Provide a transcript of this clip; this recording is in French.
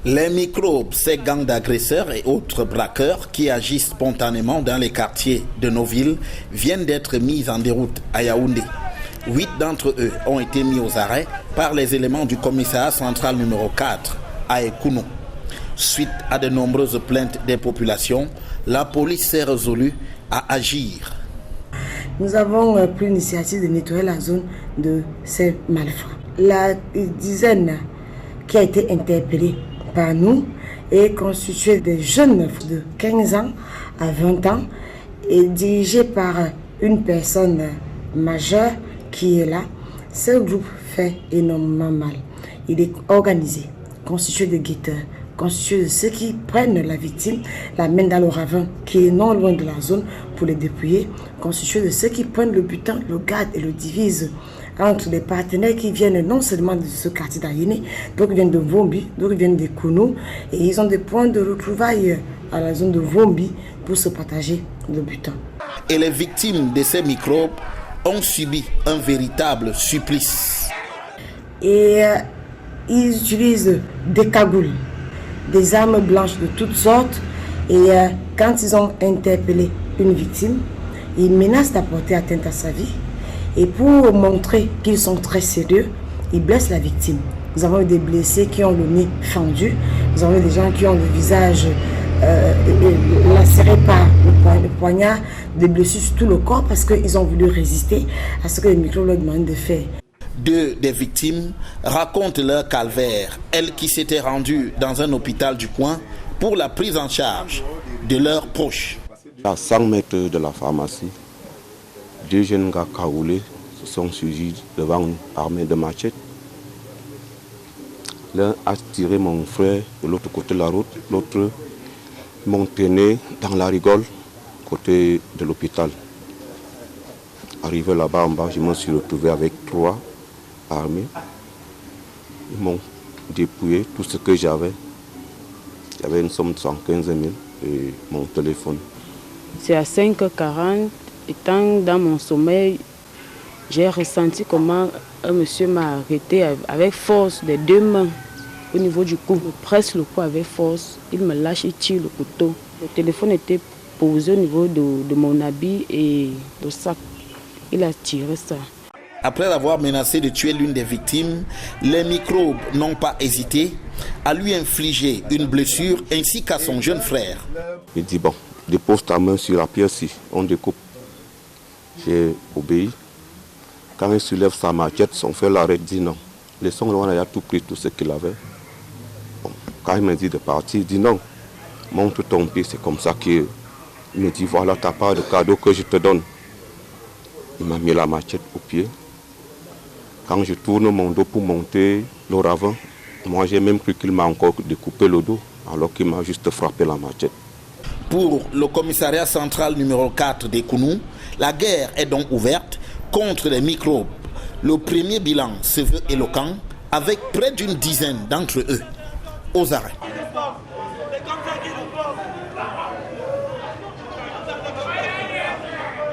Les microbes, ces gangs d'agresseurs et autres braqueurs qui agissent spontanément dans les quartiers de nos villes viennent d'être mis en déroute à Yaoundé. 8 d'entre eux ont été mis aux arrêts par les éléments du commissariat central numéro 4 à Ekounou. Suite à de nombreuses plaintes des populations, la police s'est résolue à agir. Nous avons pris l'initiative de nettoyer la zone de ces malfrats. La dizaine qui a été interpellée par nous est constituée de jeunes de 15 ans à 20 ans et dirigée par une personne majeure qui est là. Ce groupe fait énormément mal. Il est organisé, constitué de guetteurs, constitué de ceux qui prennent la victime, la mènent dans le ravin qui est non loin de la zone pour les dépouiller, constitué de ceux qui prennent le butin, le gardent et le divisent entre les partenaires qui viennent non seulement de ce quartier d'Ayéné, d'autres viennent de Vombi, d'autres viennent de Kounou, et ils ont des points de retrouvailles à la zone de Vombi pour se partager le butin. Et les victimes de ces microbes ont subi un véritable supplice. Et ils utilisent des cagoules, des armes blanches de toutes sortes, et quand ils ont interpellé une victime, ils menacent d'apporter atteinte à sa vie. Et pour montrer qu'ils sont très sérieux, ils blessent la victime. Nous avons eu des blessés qui ont le nez fendu, nous avons eu des gens qui ont le visage lacéré par le poignard, des blessures sur tout le corps parce qu'ils ont voulu résister à ce que les microbes leur demandent de faire. 2 des victimes racontent leur calvaire, elles qui s'étaient rendues dans un hôpital du coin pour la prise en charge de leurs proches. À 100 mètres de la pharmacie, 2 jeunes gars cagoulés se sont suivis devant nous, armés de machettes. L'un a tiré mon frère de l'autre côté de la route, l'autre m'ont traîné dans la rigole, côté de l'hôpital. Arrivé là-bas en bas, je me suis retrouvé avec 3 armés. Ils m'ont dépouillé tout ce que j'avais. Il y avait une somme de 115 000 et mon téléphone. C'est à 5h40, étant dans mon sommeil, j'ai ressenti comment un monsieur m'a arrêté avec force des 2 mains au niveau du cou. Il presse le cou avec force, il me lâche, il tire le couteau. Le téléphone était posé au niveau de mon habit et le sac. Il a tiré ça. Après avoir menacé de tuer l'une des victimes, les microbes n'ont pas hésité à lui infliger une blessure ainsi qu'à son jeune frère. Il dit bon, dépose ta main sur la pierre-ci, on découpe. J'ai obéi. Quand il soulève sa machette, son frère l'arrête, dit non. Laissons le, il a tout pris, tout ce qu'il avait. Bon, quand il me dit de partir, il dit non. Montre ton pied, c'est comme ça qu'il me dit voilà ta part de cadeau que je te donne. Il m'a mis la machette au pied. Quand je tourne mon dos pour monter le ravin, moi j'ai même cru qu'il m'a encore découpé le dos, alors qu'il m'a juste frappé la machette. Pour le commissariat central numéro 4 d'Ekounou, la guerre est donc ouverte contre les microbes. Le premier bilan se veut éloquent, avec près d'une dizaine d'entre eux aux arrêts.